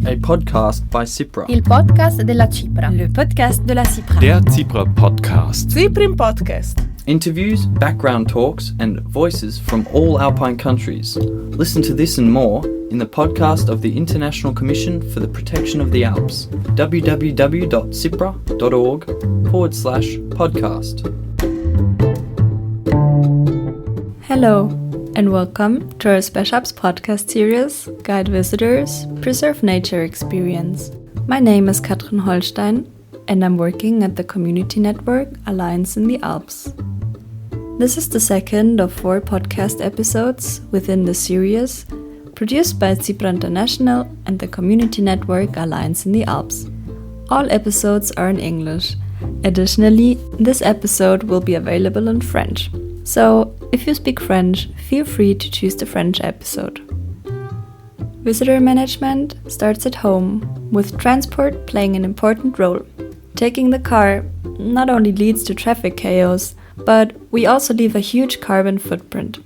a podcast by Cypra. Il podcast della Cipra. Le podcast de la Cipra. Der Cypra Podcast. Cyprim Podcast. Interviews, background talks, and voices from all alpine countries. Listen to this and more in the podcast of the International Commission for the Protection of the Alps, www.cypra.org/podcast. Hello, and welcome to our speciAlps podcast series, Guide Visitors, Preserve Nature Experience. My name is Katrin Holstein, and I'm working at the community network Alliance in the Alps. This is the second of 4 podcast episodes within the series, produced by Cypra International and the community network Alliance in the Alps. All episodes are in English. Additionally, this episode will be available in French. So, if you speak French, feel free to choose the French episode. Visitor management starts at home, with transport playing an important role. Taking the car not only leads to traffic chaos, but we also leave a huge carbon footprint.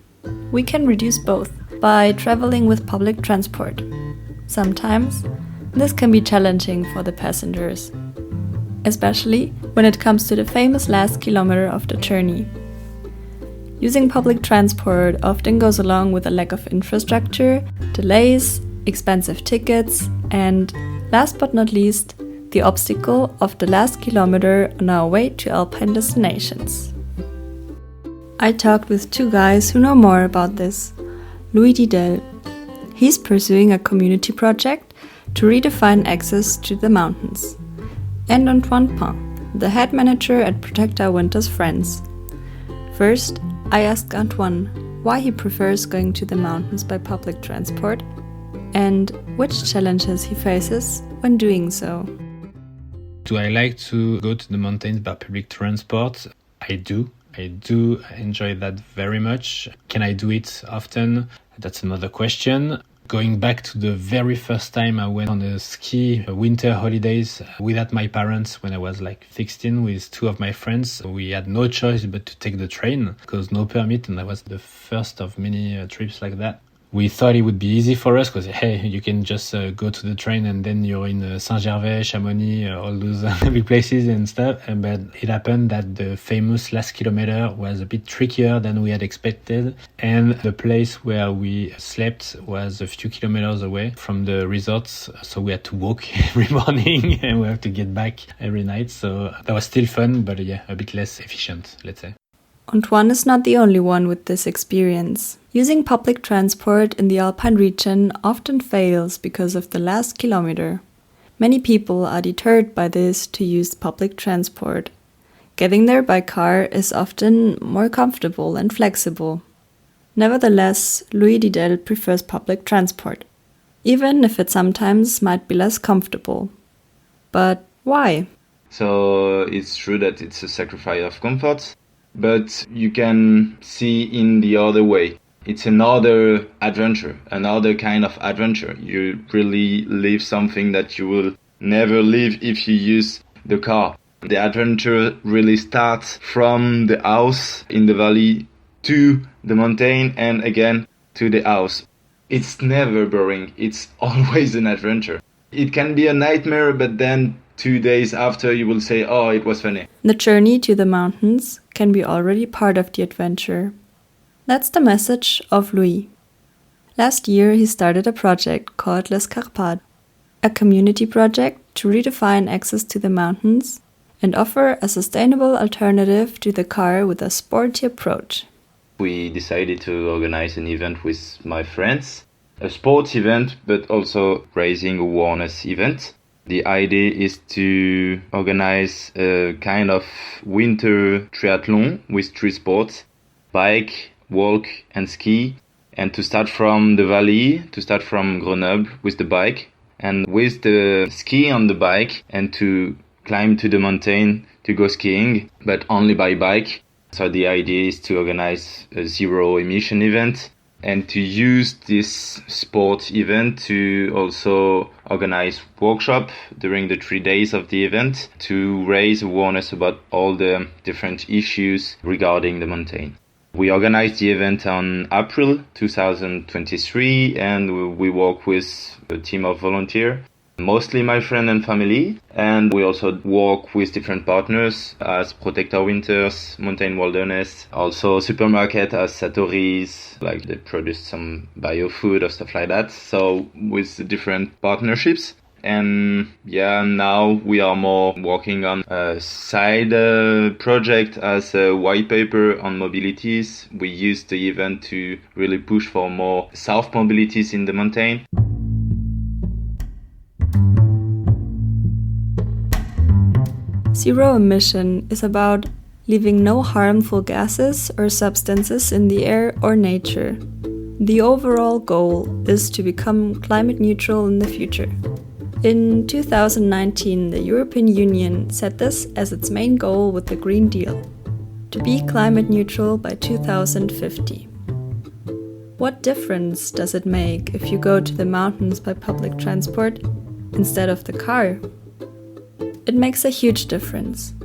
We can reduce both by traveling with public transport. Sometimes, this can be challenging for the passengers, especially when it comes to the famous last kilometer of the journey. Using public transport often goes along with a lack of infrastructure, delays, expensive tickets, and, last but not least, the obstacle of the last kilometer on our way to alpine destinations. I talked with 2 guys who know more about this. Didelle. He's pursuing a community project to redefine access to the mountains. And Antoine Pin, the head manager at Protect Our Winter's Friends. First, I asked Antoine why he prefers going to the mountains by public transport and which challenges he faces when doing so. Do I like to go to the mountains by public transport? I do enjoy that very much. Can I do it often? That's another question. Going back to the very first time I went on a ski winter holidays without my parents when I was like 16 with 2 of my friends. We had no choice but to take the train because no permit, and that was the first of many trips like that. We thought it would be easy for us because, hey, you can just go to the train and then you're in Saint-Gervais, Chamonix, all those big places and stuff. But it happened that the famous last kilometer was a bit trickier than we had expected. And the place where we slept was a few kilometers away from the resorts. So we had to walk every morning and we have to get back every night. So that was still fun, but yeah, a bit less efficient, let's say. Antoine is not the only one with this experience. Using public transport in the alpine region often fails because of the last kilometer. Many people are deterred by this to use public transport. Getting there by car is often more comfortable and flexible. Nevertheless, Didelle prefers public transport, even if it sometimes might be less comfortable. But why? So it's true that it's a sacrifice of comfort. But you can see in the other way. It's another adventure, another kind of adventure. You really live something that you will never live if you use the car. The adventure really starts from the house in the valley to the mountain and again to the house. It's never boring. It's always an adventure. It can be a nightmare, but then 2 days after you will say, oh, it was funny. The journey to the mountains can be already part of the adventure. That's the message of Louis. Last year he started a project called Les Carpates, a community project to redefine access to the mountains and offer a sustainable alternative to the car with a sporty approach. We decided to organize an event with my friends, a sports event, but also raising awareness event. The idea is to organize a kind of winter triathlon with 3 sports, bike, walk and ski, and to start from the valley, to start from Grenoble with the bike, and with the ski on the bike, and to climb to the mountain to go skiing, but only by bike. So the idea is to organize a zero emission event and to use this sport event to also organize workshop during the 3 days of the event to raise awareness about all the different issues regarding the mountain. We organized the event on April 2023 and we work with a team of volunteers mostly my friend and family. And we also work with different partners as Protector Winters, Mountain Wilderness, also supermarket as Satori's, like they produce some bio food or stuff like that. So with different partnerships. And now we are more working on a side project as a white paper on mobilities. We use the event to really push for more soft mobilities in the mountain. Zero emission is about leaving no harmful gases or substances in the air or nature. The overall goal is to become climate neutral in the future. In 2019, the European Union set this as its main goal with the Green Deal, to be climate neutral by 2050. What difference does it make if you go to the mountains by public transport instead of the car? It makes a huge difference.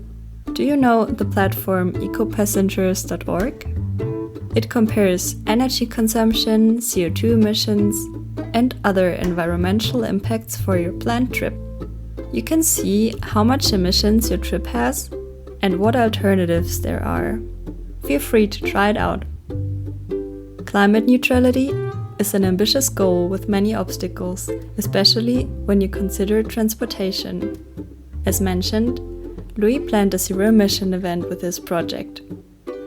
Do you know the platform ecopassengers.org? It compares energy consumption, CO2 emissions, and other environmental impacts for your planned trip. You can see how much emissions your trip has and what alternatives there are. Feel free to try it out. Climate neutrality is an ambitious goal with many obstacles, especially when you consider transportation. As mentioned, Louis planned a zero-emission event with his project.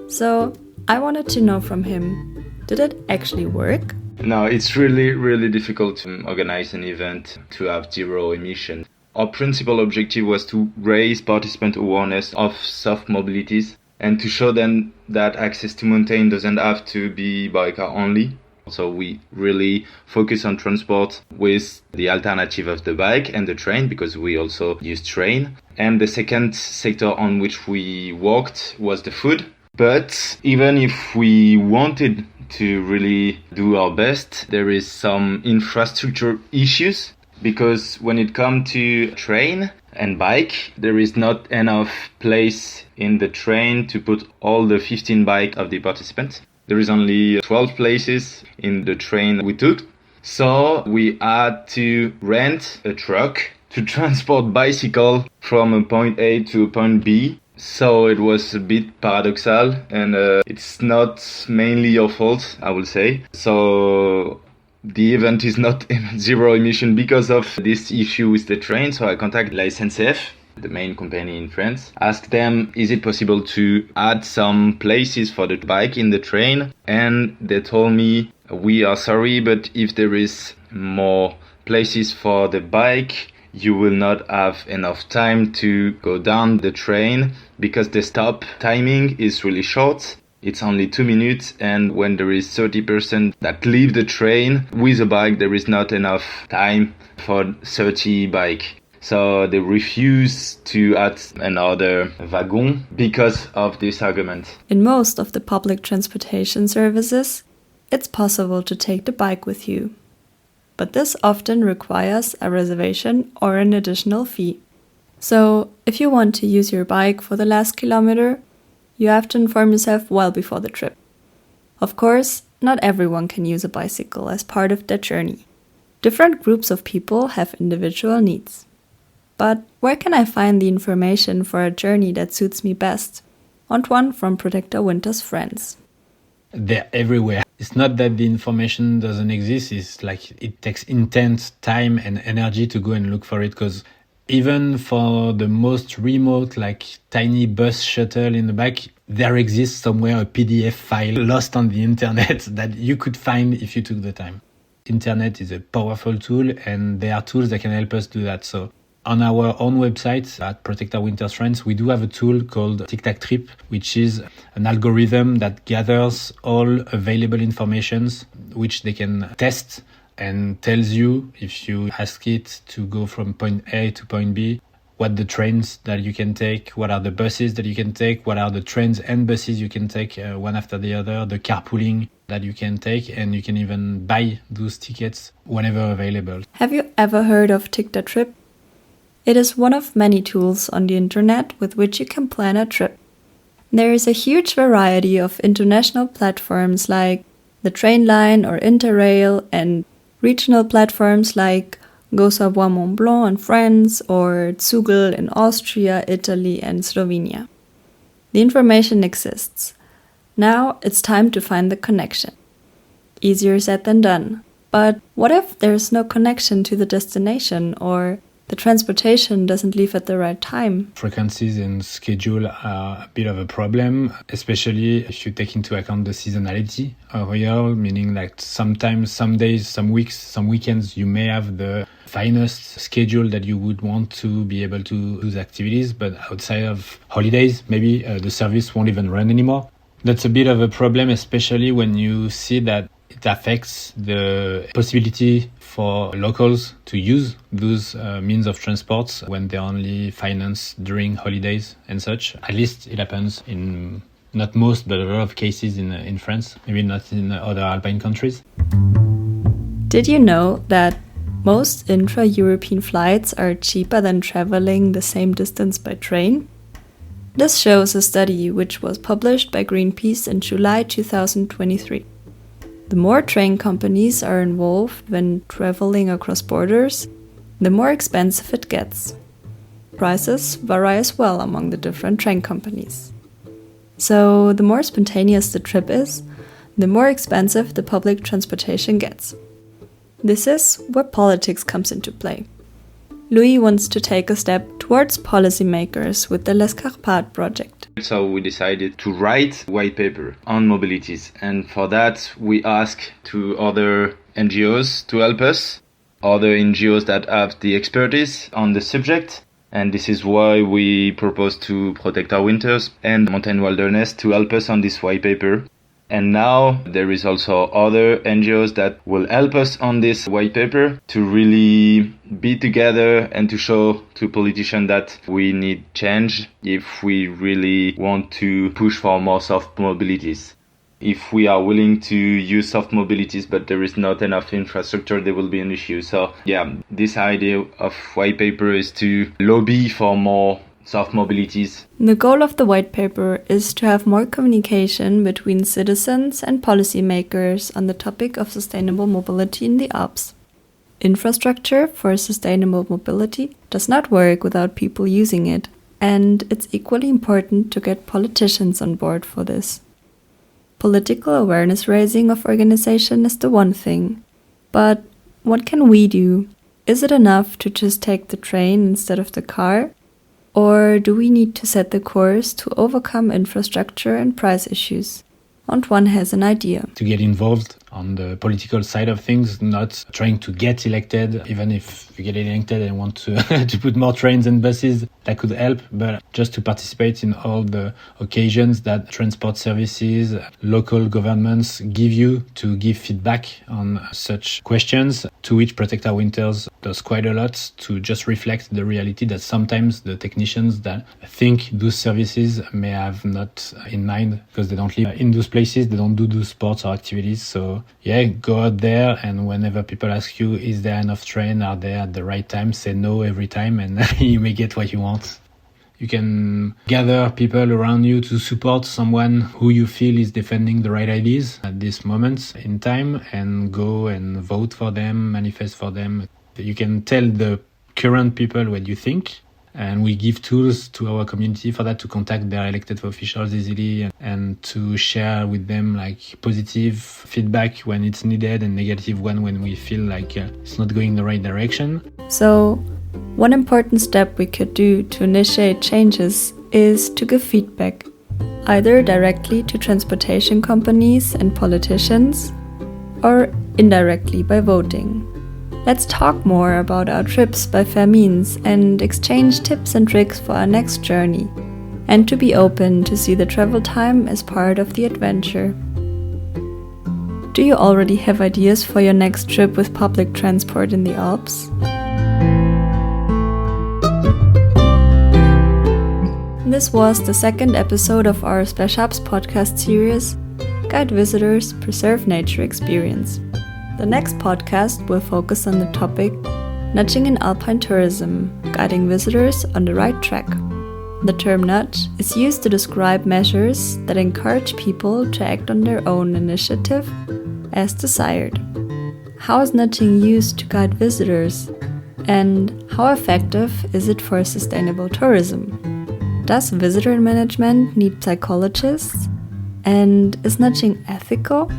So, I wanted to know from him, did it actually work? No, it's really difficult to organize an event to have zero emission. Our principal objective was to raise participant awareness of soft mobilities and to show them that access to mountain doesn't have to be by car only. So we really focus on transport with the alternative of the bike and the train, because we also use train. And the second sector on which we worked was the food. But even if we wanted to really do our best, there is some infrastructure issues, because when it comes to train and bike, there is not enough place in the train to put all the 15 bikes of the participants. There is only 12 places in the train we took. So we had to rent a truck to transport bicycle from a point A to a point B. So it was a bit paradoxal, and it's not mainly your fault, I will say. So the event is not zero emission because of this issue with the train. So I contacted la SNCF, the main company in France, asked them, is it possible to add some places for the bike in the train? And they told me, we are sorry, but if there is more places for the bike, you will not have enough time to go down the train, because the stop timing is really short. It's only 2 minutes, and when there is 30% that leave the train with a bike, there is not enough time for 30 bike. So they refuse to add another wagon because of this argument. In most of the public transportation services, it's possible to take the bike with you. But this often requires a reservation or an additional fee. So, if you want to use your bike for the last kilometer, you have to inform yourself well before the trip. Of course, not everyone can use a bicycle as part of their journey. Different groups of people have individual needs. But where can I find the information for a journey that suits me best? Antoine from Protector Winter's friends. They're everywhere. It's not that the information doesn't exist, it's like it takes intense time and energy to go and look for it, because even for the most remote, like tiny bus shuttle in the back, there exists somewhere a PDF file lost on the internet that you could find if you took the time. Internet is a powerful tool, and there are tools that can help us do that. So on our own website at Protector Winter's Friends, we do have a tool called Tic Tac Trip, which is an algorithm that gathers all available informations, which they can test and tells you, if you ask it to go from point A to point B, what the trains that you can take, what are the buses that you can take, what are the trains and buses you can take one after the other, the carpooling that you can take, and you can even buy those tickets whenever available. Have you ever heard of Tic Tac Trip? It is one of many tools on the internet with which you can plan a trip. There is a huge variety of international platforms like the Trainline or Interrail, and regional platforms like go savoir Mont Blanc in France or Zugel in Austria, Italy and Slovenia. The information exists. Now it's time to find the connection. Easier said than done. But what if there's no connection to the destination or the transportation doesn't leave at the right time? Frequencies and schedule are a bit of a problem, especially if you take into account the seasonality of a year, meaning like sometimes, some days, some weeks, some weekends, you may have the finest schedule that you would want to be able to do the activities, but outside of holidays, maybe the service won't even run anymore. That's a bit of a problem, especially when you see that it affects the possibility for locals to use those means of transport when they're only financed during holidays and such. At least it happens in not most, but a lot of cases in France, maybe not in other alpine countries. Did you know that most intra-European flights are cheaper than traveling the same distance by train? This shows a study which was published by Greenpeace in July 2023. The more train companies are involved when traveling across borders, the more expensive it gets. Prices vary as well among the different train companies. So, the more spontaneous the trip is, the more expensive the public transportation gets. This is where politics comes into play. Louis wants to take a step towards policymakers with the L'Escarpade project. So we decided to write white paper on mobilities, and for that we ask to other NGOs to help us, other NGOs that have the expertise on the subject, and this is why we propose to Protect Our Winters and Mountain Wilderness to help us on this white paper. And now there is also other NGOs that will help us on this white paper to really be together and to show to politicians that we need change if we really want to push for more soft mobilities. If we are willing to use soft mobilities but there is not enough infrastructure, there will be an issue. So this idea of white paper is to lobby for more soft mobilities. The goal of the white paper is to have more communication between citizens and policymakers on the topic of sustainable mobility in the Alps. Infrastructure for sustainable mobility does not work without people using it, and it's equally important to get politicians on board for this. Political awareness raising of organization is the one thing, but what can we do? Is it enough to just take the train instead of the car? Or do we need to set the course to overcome infrastructure and price issues? Antoine has an idea. To get involved on the political side of things, not trying to get elected, even if you get elected and want to to put more trains and buses, that could help, but just to participate in all the occasions that transport services, local governments give you to give feedback on such questions, to which Protect Our Winters does quite a lot to just reflect the reality that sometimes the technicians that think those services may have not in mind because they don't live in those places, they don't do those sports or activities. So go out there, and whenever people ask you, is there enough train, are they at the right time, say no every time, and you may get what you want. You can gather people around you to support someone who you feel is defending the right ideas at this moment in time, and go and vote for them, manifest for them. You can tell the current people what you think, and we give tools to our community for that, to contact their elected officials easily and to share with them like positive feedback when it's needed and negative one when we feel like it's not going the right direction. So, one important step we could do to initiate changes is to give feedback, either directly to transportation companies and politicians, or indirectly by voting. Let's talk more about our trips by fair means and exchange tips and tricks for our next journey, and to be open to see the travel time as part of the adventure. Do you already have ideas for your next trip with public transport in the Alps? This was the second episode of our speciAlps podcast series, Guide Visitors, Preserve Nature Experience. The next podcast will focus on the topic Nudging in Alpine Tourism, guiding visitors on the right track. The term nudge is used to describe measures that encourage people to act on their own initiative as desired. How is nudging used to guide visitors? And how effective is it for sustainable tourism? Does visitor management need psychologists? And is nudging ethical?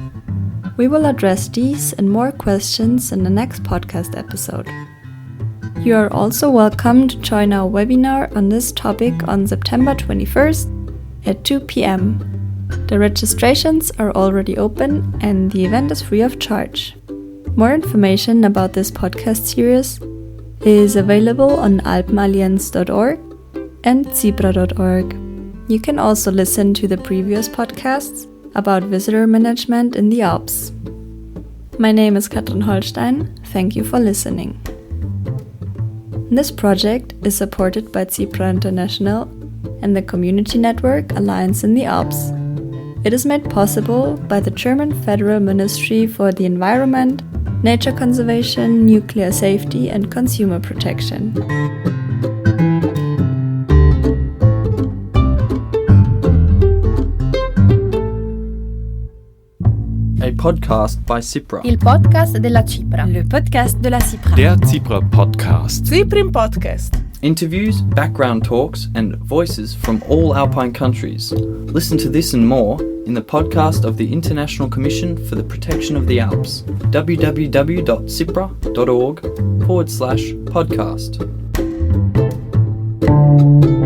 We will address these and more questions in the next podcast episode. You are also welcome to join our webinar on this topic on September 21st at 2 p.m. The registrations are already open and the event is free of charge. More information about this podcast series is available on alpenallianz.org and zebra.org. You can also listen to the previous podcasts about visitor management in the Alps. My name is Katrin Holstein. Thank you for listening. This project is supported by Zebra International and the community network Alliance in the Alps. It is made possible by the German Federal Ministry for the Environment, Nature Conservation, Nuclear Safety and Consumer Protection. A podcast by Cipra. Il podcast della Cipra. Le podcast de la Cipra. Der Cipra Podcast. Ciprim Podcast. Interviews, background talks, and voices from all Alpine countries. Listen to this and more in the podcast of the International Commission for the Protection of the Alps, www.cipra.org/podcast.